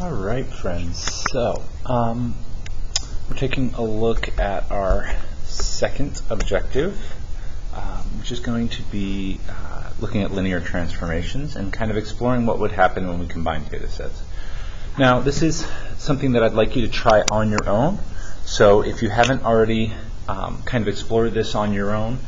Alright friends, so we're taking a look at our second objective, which is going to be looking at linear transformations and kind of exploring what would happen when we combine data sets. Now this is something that I'd like you to try on your own, so if you haven't already kind of explored this on your own,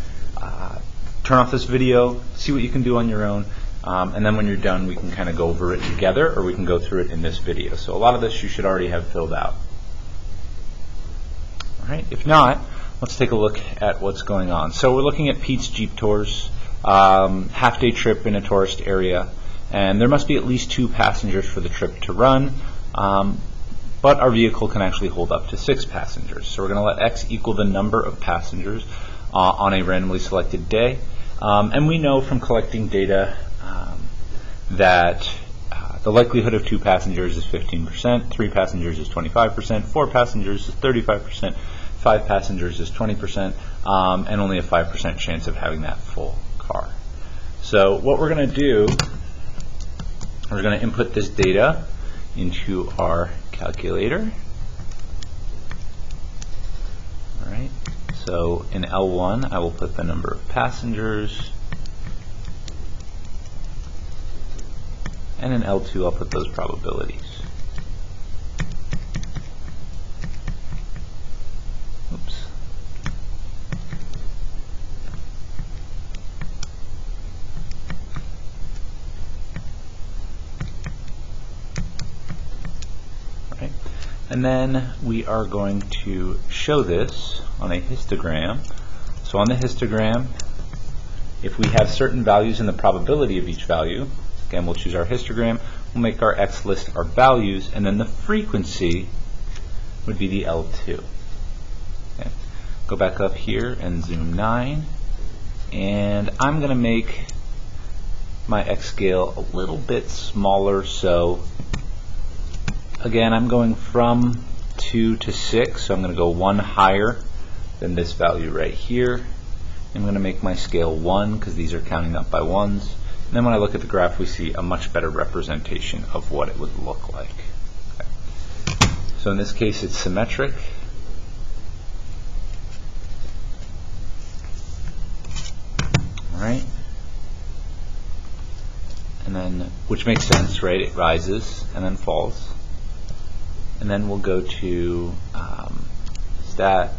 turn off this video, see what you can do on your own, and then when you're done we can kind of go over it together, or we can go through it in this video. So a lot of this you should already have filled out. Alright, if not, let's take a look at what's going on. So we're looking at Pete's Jeep Tours, half-day trip in a tourist area, and there must be at least 2 passengers for the trip to run, but our vehicle can actually hold up to 6 passengers. So we're going to let X equal the number of passengers on a randomly selected day. And we know from collecting data that the likelihood of 2 passengers is 15%, 3 passengers is 25%, 4 passengers is 35%, 5 passengers is 20%, and only a 5% chance of having that full car. So what we're going to do, we're going to input this data into our calculator. All right. So in L1, I will put the number of passengers, and in L2, I'll put those probabilities. Oops. All right. And then we are going to show this on a histogram. So on the histogram, if we have certain values in the probability of each value, again, we'll choose our histogram, we'll make our X list our values, and then the frequency would be the L2. Okay. Go back up here and zoom 9, and I'm going to make my X scale a little bit smaller. So again, I'm going from 2 to 6, so I'm going to go 1 higher than this value right here. I'm going to make my scale 1 because these are counting up by ones. And then when I look at the graph, we see a much better representation of what it would look like. Okay. So in this case, it's symmetric. All right. And then, which makes sense, right? It rises and then falls. And then we'll go to stat,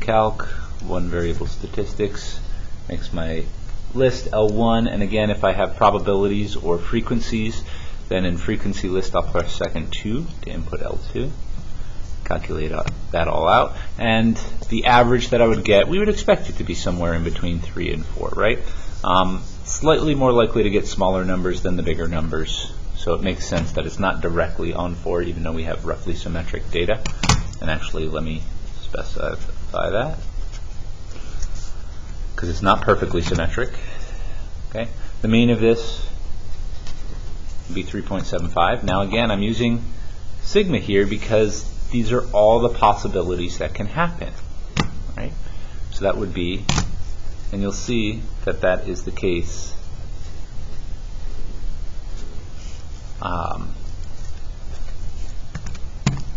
calc, one variable statistics, makes my list L1, and again, if I have probabilities or frequencies, then in frequency list I'll press second 2 to input L2, calculate that all out, and the average that I would get, we would expect it to be somewhere in between 3 and 4, right? Slightly more likely to get smaller numbers than the bigger numbers, so it makes sense that it's not directly on 4, even though we have roughly symmetric data. And actually, let me specify that, because it's not perfectly symmetric. Okay, the mean of this would be 3.75. Now again, I'm using sigma here because these are all the possibilities that can happen, right? So that would be, and you'll see that that is the case.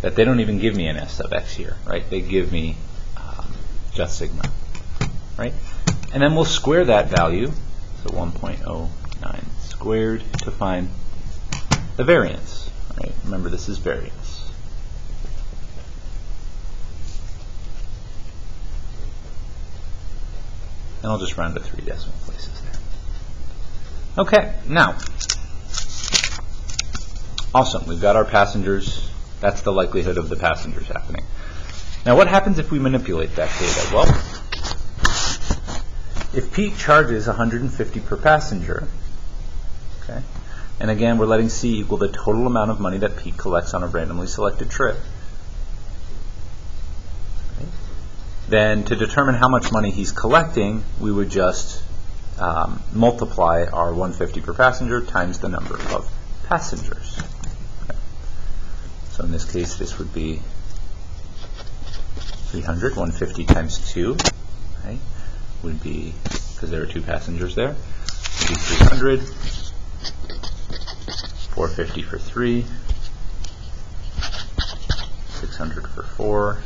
That they don't even give me an S sub x here, right? They give me just sigma, right? And then we'll square that value, so 1.09 squared, to find the variance, right? Remember, this is variance. And I'll just round to 3 decimal places there. Okay, now, awesome, we've got our passengers. That's the likelihood of the passengers happening. Now what happens if we manipulate that data? Well, if Pete charges 150 per passenger, okay, and again we're letting C equal the total amount of money that Pete collects on a randomly selected trip, okay, then to determine how much money he's collecting, we would just multiply our 150 per passenger times the number of passengers. Okay. So in this case, this would be 300, 150 times 2, right, would be, because there are 2 passengers there, would be 300, 450 for 3, 600 for 4,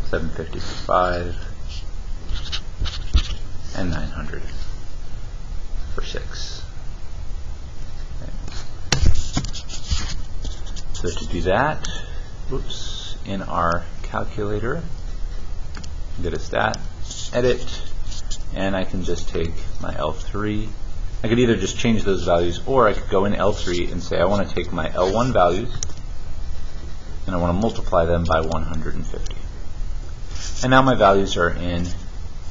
750 for 5, and 900 for 6. Okay. So to do that, in our calculator, get a stat, edit, and I can just take my L3. I could either just change those values, or I could go in L3 and say I want to take my L1 values and I want to multiply them by 150. And now my values are in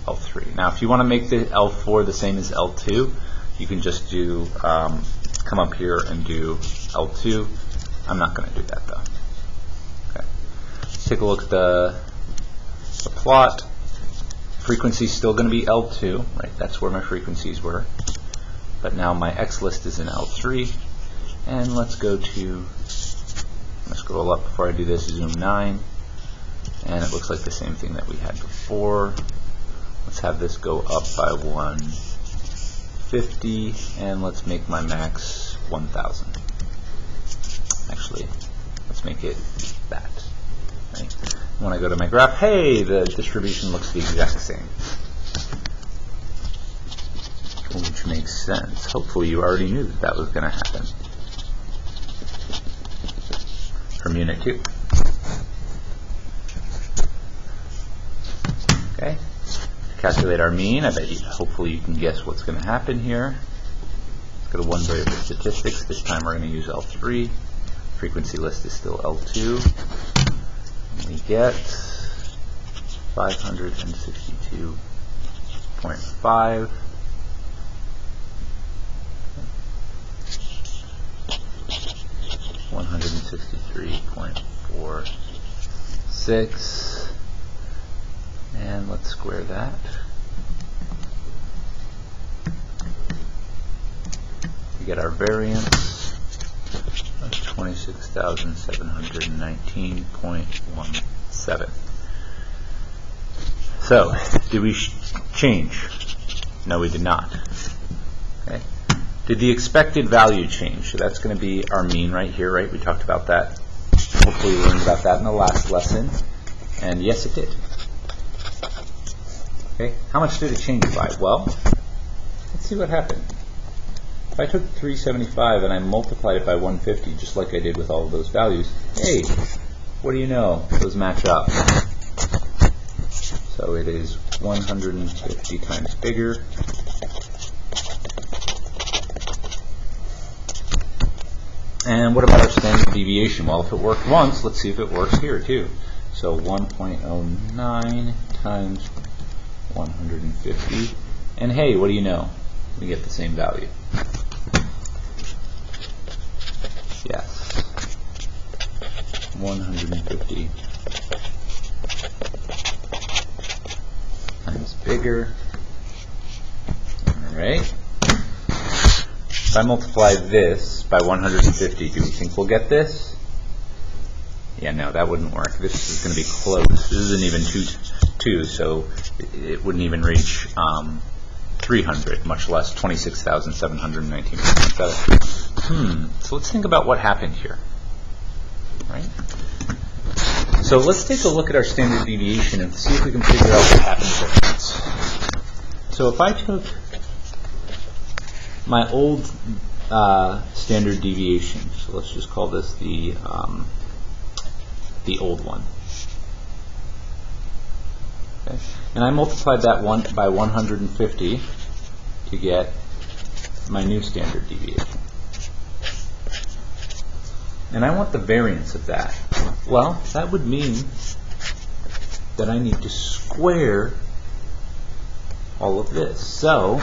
L3. Now if you want to make the L4 the same as L2, you can just do come up here and do L2. I'm not going to do that though. Okay. Let's take a look at the plot. Frequency is still going to be L2, right? That's where my frequencies were. But now my X list is in L3. And let's go to, I'm going to scroll up before I do this, zoom 9. And it looks like the same thing that we had before. Let's have this go up by 150, and let's make my max 1000. Actually, let's make it that. Right? When I go to my graph, hey, the distribution looks the exact same. Which makes sense. Hopefully you already knew that that was going to happen from Unit 2. Okay. To calculate our mean, I bet hopefully you can guess what's going to happen here. Let's go to one variable statistics. This time we're going to use L3. Frequency list is still L2. And we get 562.5. 163.46, and let's square that. We get our variance of 26,719.17. So, did we change? No, we did not. Okay. Did the expected value change? So that's going to be our mean right here, right? We talked about that. Hopefully you learned about that in the last lesson. And yes, it did. Okay, how much did it change by? Well, let's see what happened. If I took 375 and I multiplied it by 150, just like I did with all of those values, hey, what do you know? Those match up. So it is 150 times bigger. And what about our standard deviation? Well, if it worked once, let's see if it works here too. So 1.09 times 150. And hey, what do you know? We get the same value. Yes. 150 times bigger. Alright. If I multiply this by 150, do we think we'll get this? Yeah, no, that wouldn't work. This is going to be close. This isn't even 2, so it wouldn't even reach 300, much less 26,719.7. So let's think about what happened here. Right? So let's take a look at our standard deviation and see if we can figure out what happened difference. So if I took my old standard deviation, so let's just call this the old one. Okay. And I multiplied that one by 150 to get my new standard deviation. And I want the variance of that. Well, that would mean that I need to square all of this. So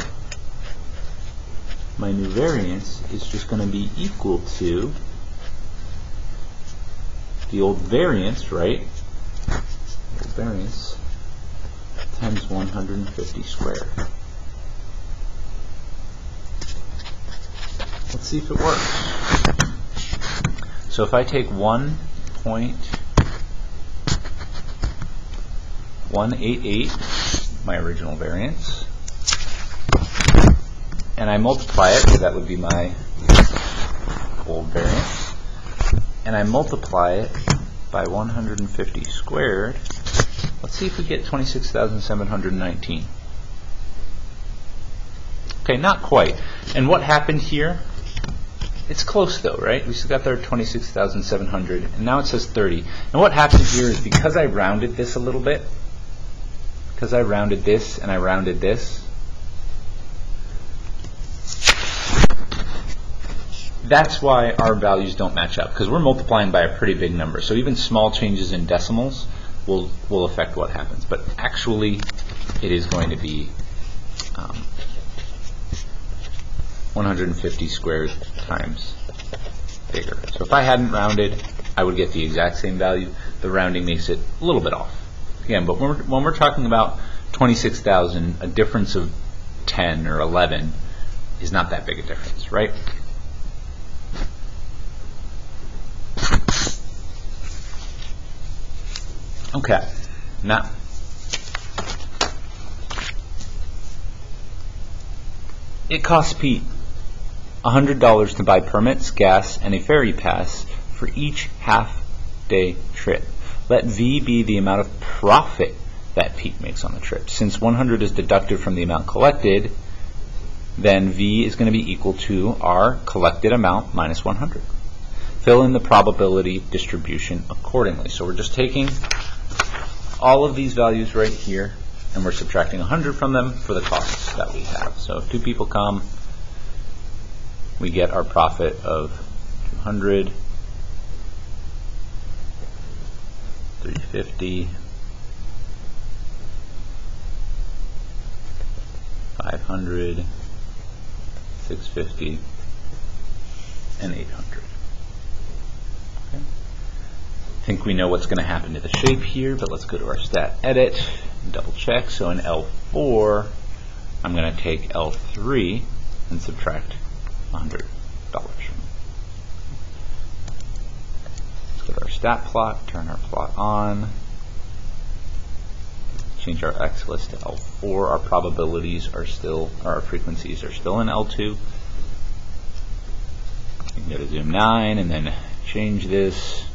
my new variance is just going to be equal to the old variance, right? Old variance times 150 squared. Let's see if it works. So if I take 1.188, my original variance, and I multiply it, so that would be my old variance, and I multiply it by 150 squared. Let's see if we get 26,719. Okay, not quite. And what happened here? It's close though, right? We still got there 26,700, and now it says 30. And what happened here is because I rounded this a little bit, because I rounded this and I rounded this, that's why our values don't match up, because we're multiplying by a pretty big number. So even small changes in decimals will affect what happens. But actually, it is going to be 150 squared times bigger. So if I hadn't rounded, I would get the exact same value. The rounding makes it a little bit off. Again, but when we're talking about 26,000, a difference of 10 or 11 is not that big a difference, right? Okay, now it costs Pete $100 to buy permits, gas, and a ferry pass for each half-day trip. Let V be the amount of profit that Pete makes on the trip. Since 100 is deducted from the amount collected, then V is going to be equal to our collected amount minus 100. Fill in the probability distribution accordingly. So we're just taking all of these values right here, and we're subtracting 100 from them for the costs that we have. So if 2 people come, we get our profit of 200, 350, 500, 650, and 800. Okay. I think we know what's going to happen to the shape here, but let's go to our stat edit and double check. So in L4, I'm going to take L3 and subtract $100 from it. Let's go to our stat plot, turn our plot on, change our X list to L4. Our probabilities are still, or our frequencies are still in L2. You can go to zoom 9 and then change this.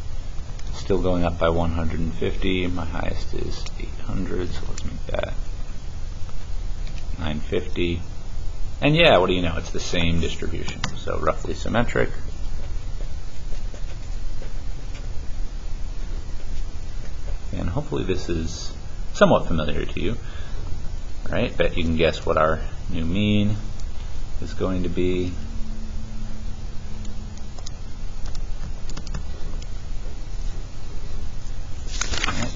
Still going up by 150. My highest is 800, so let's make that 950. And yeah, what do you know? It's the same distribution, so roughly symmetric. And hopefully this is somewhat familiar to you, right? Bet you can guess what our new mean is going to be. Right.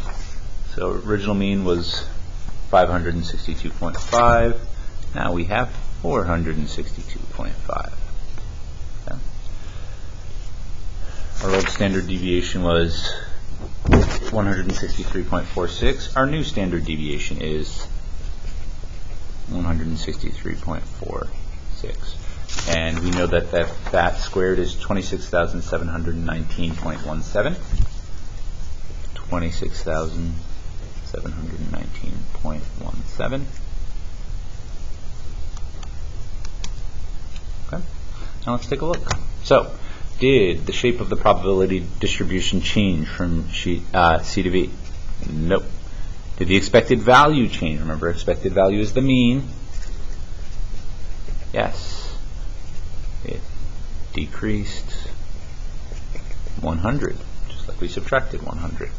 So original mean was 562.5. Now we have 462.5. Okay. Our old standard deviation was 163.46. Our new standard deviation is 163.46. And we know that that squared is 26,719.17. 26,719.17. Okay. Now let's take a look. So, did the shape of the probability distribution change from C to V? Nope. Did the expected value change? Remember, expected value is the mean. Yes. It decreased 100, just like we subtracted 100.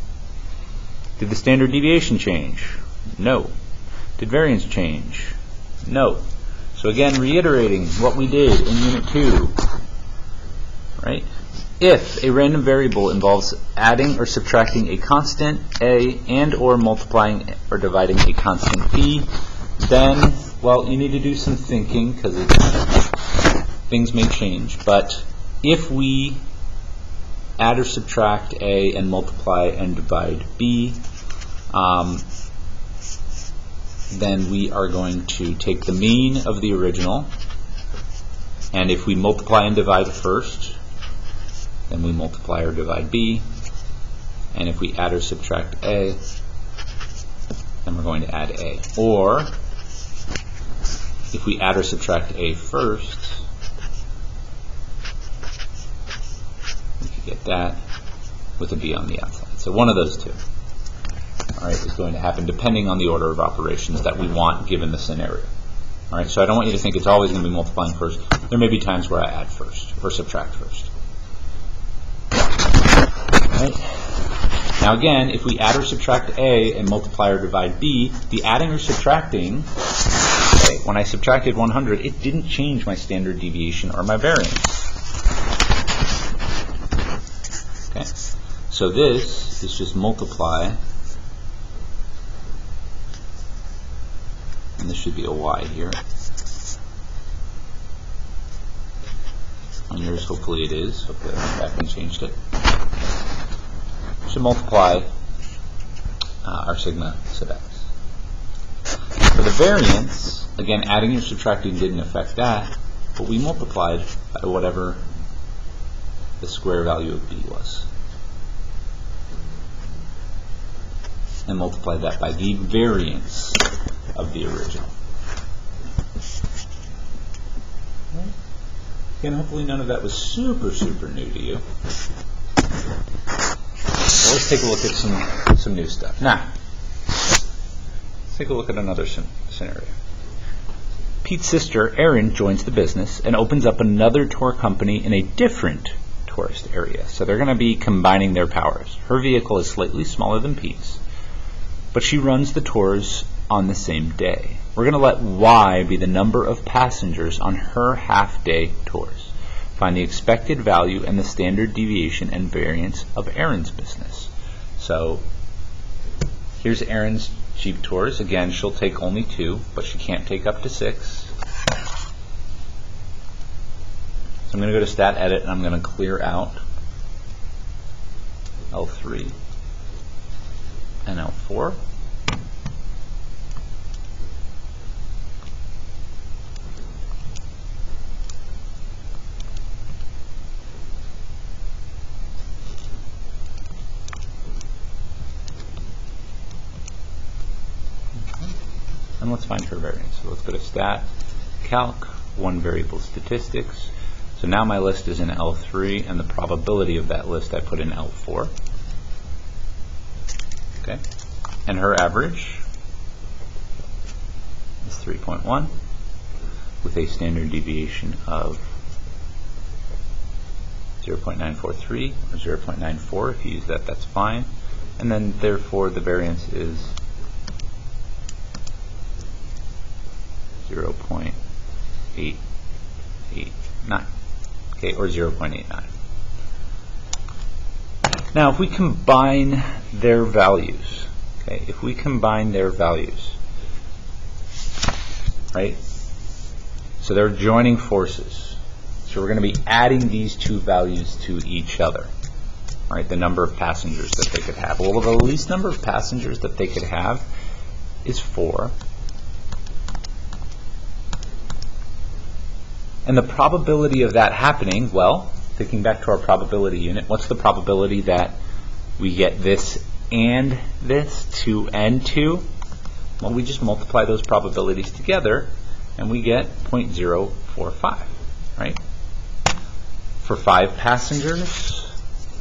Did the standard deviation change? No. Did variance change? No. So again, reiterating what we did in Unit 2, right? If a random variable involves adding or subtracting a constant A and or multiplying or dividing a constant B, then, well, you need to do some thinking because things may change. But if we add or subtract A and multiply and divide B, then we are going to take the mean of the original, and if we multiply and divide first, then we multiply or divide B, and if we add or subtract A, then we're going to add A. Or, if we add or subtract A first, we could get that with a B on the outside. So one of those two, all right, is going to happen depending on the order of operations that we want given the scenario. All right, so I don't want you to think it's always going to be multiplying first. There may be times where I add first or subtract first. All right. Now again, if we add or subtract A and multiply or divide B, the adding or subtracting, okay, when I subtracted 100, it didn't change my standard deviation or my variance. Okay, so this is just multiply, and this should be a Y here. On yours, hopefully it is. Hopefully I went back and changed it. Should multiply our sigma sub x. For the variance, again, adding or subtracting didn't affect that, but we multiplied by whatever the square value of b was. And multiplied that by the variance of the original. Again, hopefully none of that was super new to you. Let's take a look at some new stuff. Now, let's take a look at another scenario. Pete's sister, Erin, joins the business and opens up another tour company in a different tourist area. So they're going to be combining their powers. Her vehicle is slightly smaller than Pete's, but she runs the tours on the same day. We're going to let Y be the number of passengers on her half-day tours. Find the expected value and the standard deviation and variance of Erin's business. So here's Erin's Jeep tours. Again, she'll take only 2, but she can't take up to 6. So I'm going to go to Stat Edit, and I'm going to clear out L3 and L4. And let's find her variance. So let's go to Stat, Calc, one variable statistics. So now my list is in L3, and the probability of that list I put in L4. Okay, and her average is 3.1 with a standard deviation of 0.943 or 0.94. If you use that, that's fine. And then therefore the variance is 0.889, okay, or 0.89. Now, if we combine their values, okay, if we combine their values, right, so they're joining forces. So we're going to be adding these two values to each other, right, the number of passengers that they could have. Well, the least number of passengers that they could have is 4. And the probability of that happening, well, thinking back to our probability unit, what's the probability that we get this and this, 2 and 2? Well, we just multiply those probabilities together, and we get 0.045, right? For 5 passengers,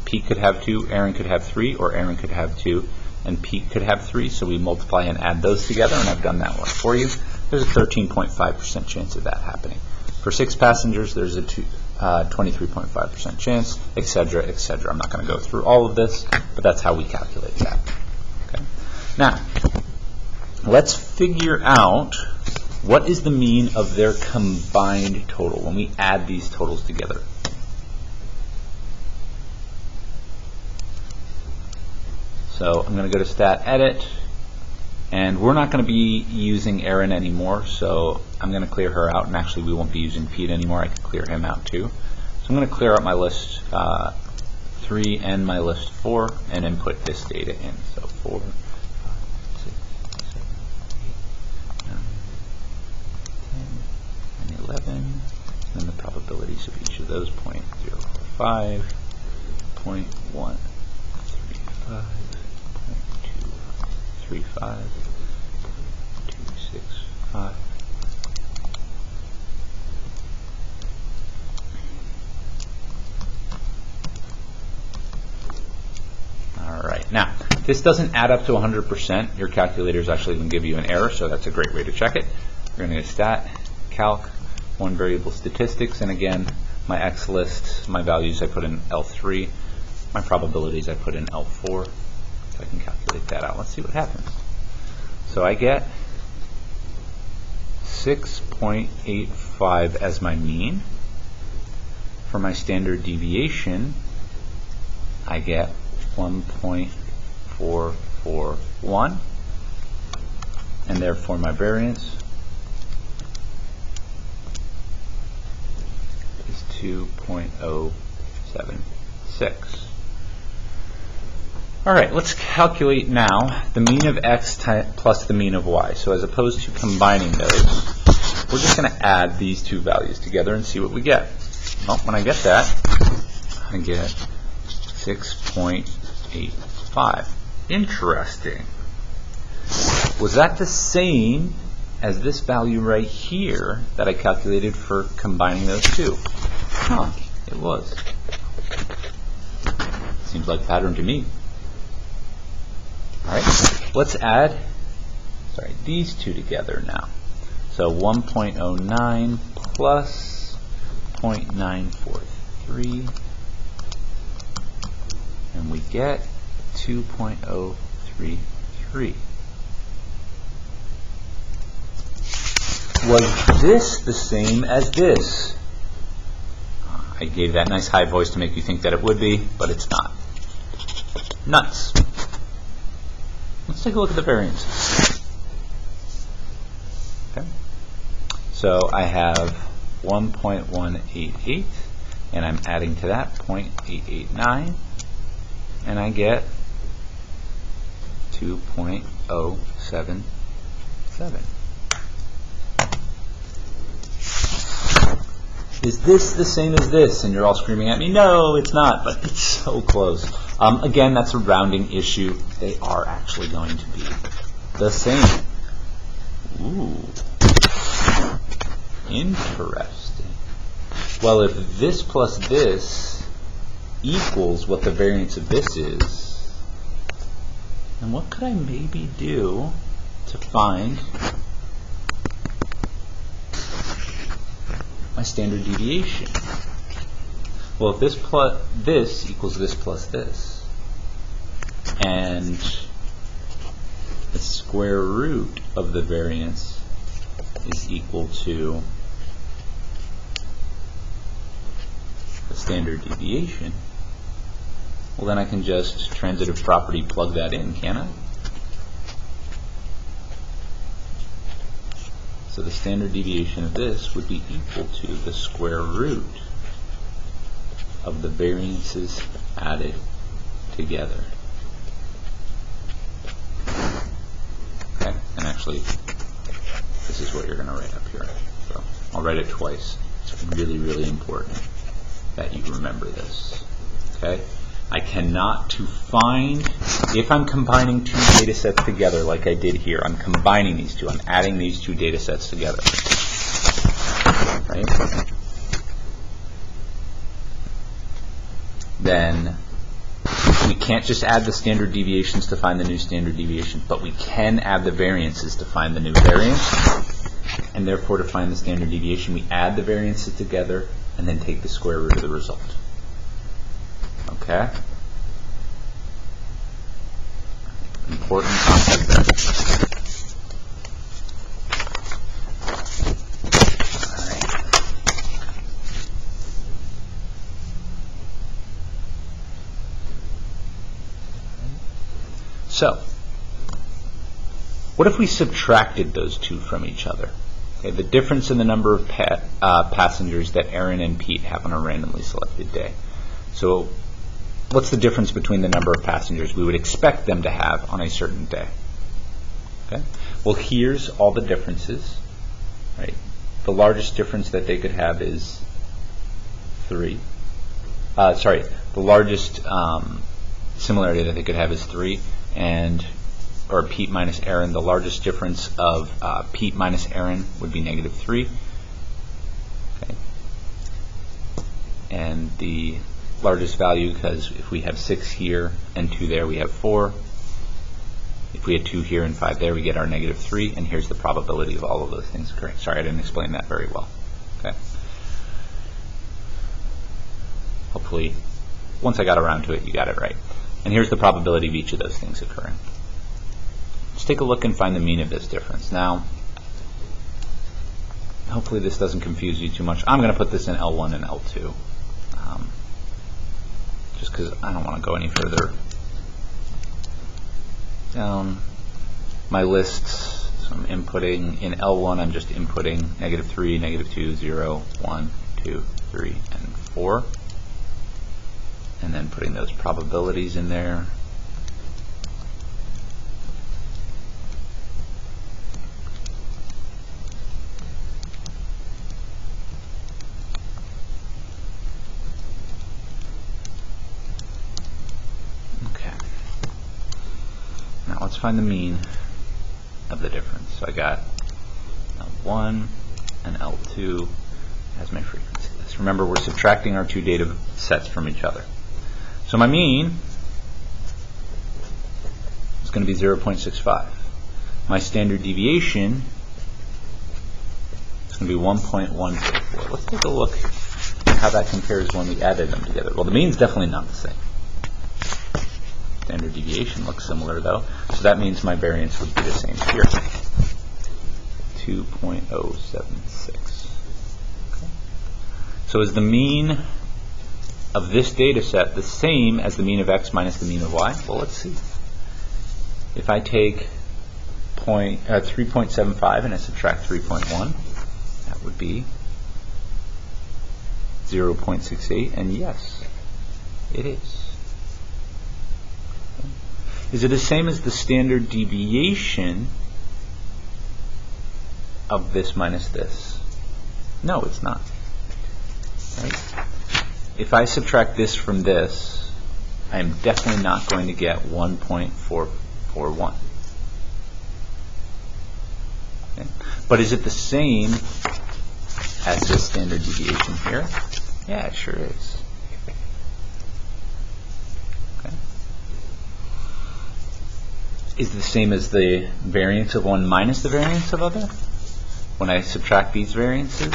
Pete could have 2, Erin could have 3, or Erin could have 2, and Pete could have 3, so we multiply and add those together, and I've done that one for you. There's a 13.5% chance of that happening. For 6 passengers, there's a 23.5% chance, etc., etc. I'm not going to go through all of this, but that's how we calculate that. Okay. Now, let's figure out what is the mean of their combined total when we add these totals together. So I'm going to go to Stat Edit, and we're not going to be using Erin anymore, so I'm going to clear her out, and actually we won't be using Pete anymore. I can clear him out too. So I'm going to clear out my list 3 and my list 4 and input this data in. So 4, 5, 6, 7, 8, 9, 10, and 11. And then the probabilities of each of those 0.045, 0.135, 0.235, 265. All right. Now, This doesn't add up to 100%. Your calculator is actually going to give you an error, so that's a great way to check it. You're going to go stat, calc, one variable statistics, and again, my X list, my values I put in L3, my probabilities I put in L4. So I can calculate that out. Let's see what happens. So I get 6.85 as my mean. For my standard deviation, I get 1.441, and therefore my variance is 2.076. All right, let's calculate now the mean of x plus the mean of y. So as opposed to combining those, we're just going to add these two values together and see what we get. Well, when I get that, I get 6.85. Interesting. Was that the same as this value right here that I calculated for combining those two? Huh, it was. Seems like a pattern to me. All right, let's add these two together now. So 1.09 plus 0.943, and we get 2.033. Was this the same as this? I gave that nice high voice to make you think that it would be, but it's not. Nuts. Let's take a look at the variances. Okay. So I have 1.188, and I'm adding to that 0.889, and I get 2.077. Is this the same as this? And you're all screaming at me, no, it's not, but it's so close. Again, that's a rounding issue. They are actually going to be the same. Ooh. Interesting. Well, if this plus this equals what the variance of this is, then what could I maybe do to find my standard deviation? Well, if this plus this equals this plus this, and the square root of the variance is equal to the standard deviation, well, then I can just transitive property plug that in, can't I? So the standard deviation of this would be equal to the square root of the variances added together. Okay, and actually, this is what you're going to write up here. So I'll write it twice. It's really, really important that you remember this. Okay? I cannot, to find, if I'm combining two data sets together like I did here, I'm combining these two, I'm adding these two data sets together. Right? Then we can't just add the standard deviations to find the new standard deviation, but we can add the variances to find the new variance. And therefore, to find the standard deviation, we add the variances together and then take the square root of the result. Okay? Important concept there. All right. So, what if we subtracted those two from each other? Okay, the difference in the number of passengers that Aaron and Pete have on a randomly selected day. So, what's the difference between the number of passengers we would expect them to have on a certain day? Okay. Well, here's all the differences. Right. The largest difference that they could have is 3. The largest similarity that they could have is 3, or Pete minus Aaron. The largest difference of Pete minus Aaron would be -3. Okay. And the largest value, because if we have 6 here and 2 there, we have 4. If we had 2 here and 5 there, we get our -3, and here's the probability of all of those things occurring. Sorry, I didn't explain that very well. Okay. Hopefully, once I got around to it, you got it right. And here's the probability of each of those things occurring. Let's take a look and find the mean of this difference. Now, hopefully this doesn't confuse you too much. I'm going to put this in L1 and L2, just because I don't want to go any further down my lists. So I'm inputting in L1, I'm just inputting -3, -2, 0, 1, 2, 3, and 4. And then putting those probabilities in there. Okay. Now let's find the mean of the difference. So I got L1 and L2 as my frequency list. Remember, we're subtracting our 2 data sets from each other. So my mean is going to be 0.65. My standard deviation is going to be 1.144. Let's take a look at how that compares when we added them together. Well, the mean is definitely not the same. Standard deviation looks similar, though. So that means my variance would be the same here. 2.076. Okay. So is the mean of this data set the same as the mean of x minus the mean of y? Well, let's see. If I take 3.75 and I subtract 3.1, that would be 0.68, and yes, it is. Okay. Is it the same as the standard deviation of this minus this? No, it's not. Right? If I subtract this from this, I am definitely not going to get 1.441. Okay. But is it the same as this standard deviation here? Yeah, it sure is. Okay. Is it the same as the variance of one minus the variance of other? When I subtract these variances,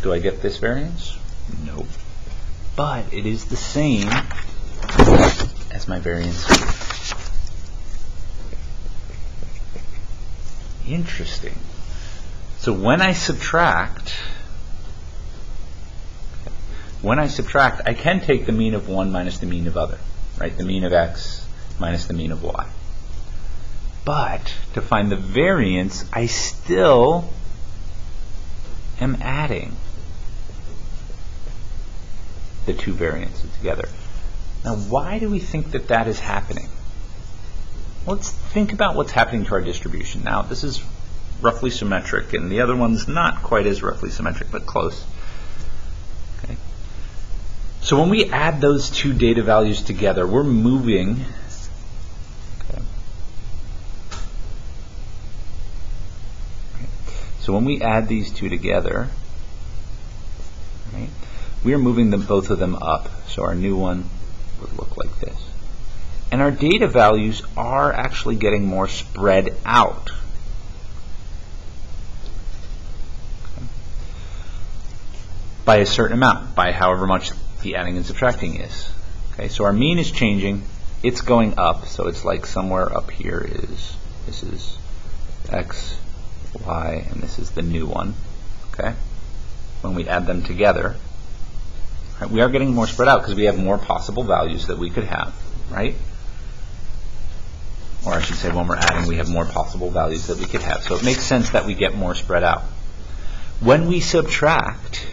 do I get this variance? No. But it is the same as my variance here. Interesting. So when I subtract, I can take the mean of one minus the mean of other, right? The mean of x minus the mean of y. But to find the variance, I still am adding the 2 variances together. Now, why do we think that that is happening? Let's think about what's happening to our distribution. Now, this is roughly symmetric, and the other one's not quite as roughly symmetric, but close. Okay. So when we add those 2 data values together, we're moving. Okay. So when we add these 2 together, right, we are moving both of them up. So our new one would look like this. And our data values are actually getting more spread out. Okay. By a certain amount, by however much the adding and subtracting is. Okay, so our mean is changing. It's going up. So it's like somewhere up here this is x, y, and this is the new one. Okay. When we add them together, right, we are getting more spread out because we have more possible values that we could have, right? Or I should say, when we're adding, we have more possible values that we could have. So it makes sense that we get more spread out. When we subtract,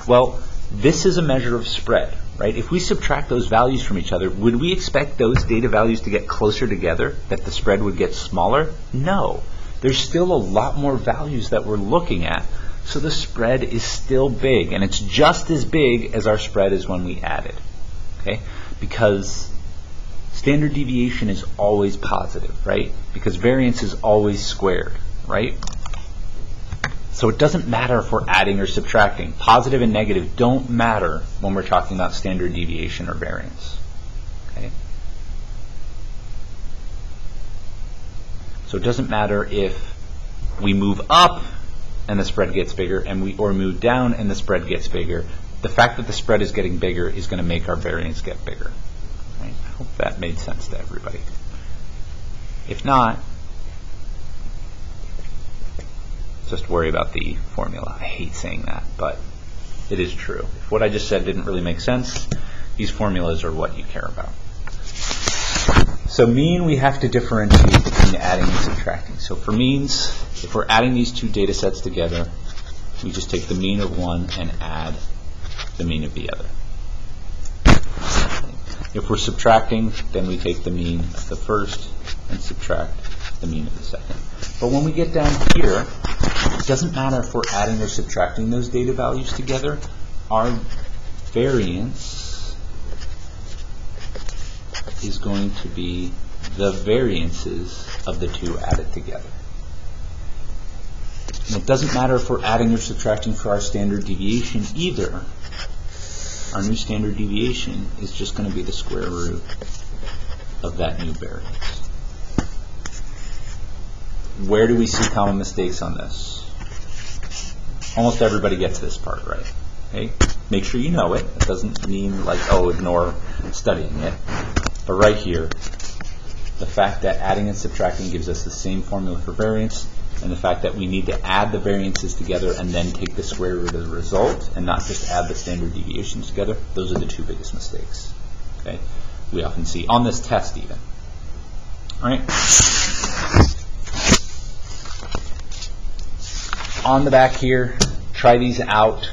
well, this is a measure of spread, right? If we subtract those values from each other, would we expect those data values to get closer together, that the spread would get smaller? No. There's still a lot more values that we're looking at. So the spread is still big, and it's just as big as our spread is when we added, okay? Because standard deviation is always positive, right? Because variance is always squared, right? So it doesn't matter if we're adding or subtracting. Positive and negative don't matter when we're talking about standard deviation or variance, okay? So it doesn't matter if we move up and the spread gets bigger, or move down and the spread gets bigger. The fact that the spread is getting bigger is going to make our variance get bigger. Right? I hope that made sense to everybody. If not, just worry about the formula. I hate saying that, but it is true. If what I just said didn't really make sense, these formulas are what you care about. So mean, we have to differentiate between adding and subtracting. So for means, if we're adding these two data sets together, we just take the mean of one and add the mean of the other. If we're subtracting, then we take the mean of the first and subtract the mean of the second. But when we get down here, it doesn't matter if we're adding or subtracting those data values together. Our variance is going to be the variances of the two added together. And it doesn't matter if we're adding or subtracting for our standard deviation either. Our new standard deviation is just going to be the square root of that new variance. Where do we see common mistakes on this? Almost everybody gets this part right. Okay? Make sure you know it. It doesn't mean like, oh, ignore studying it. But right here, the fact that adding and subtracting gives us the same formula for variance, and the fact that we need to add the variances together and then take the square root of the result and not just add the standard deviations together, those are the two biggest mistakes. Okay? We often see on this test even. All right? On the back here, try these out.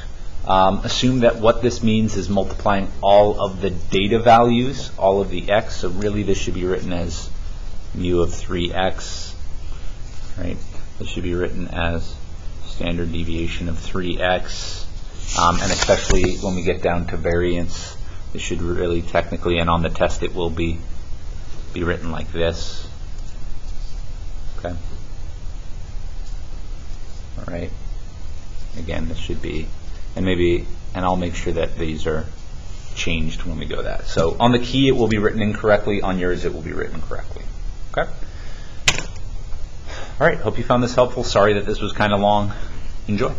Assume that what this means is multiplying all of the data values, all of the x. So really this should be written as mu of 3x. Right? This should be written as standard deviation of 3x. And especially when we get down to variance, this should really technically, and on the test it will be written like this. Okay? All right. Again, this should be, and I'll make sure that these are changed when we go that. So on the key it will be written incorrectly, on yours it will be written correctly. Okay? All right, hope you found this helpful. Sorry that this was kind of long. Enjoy.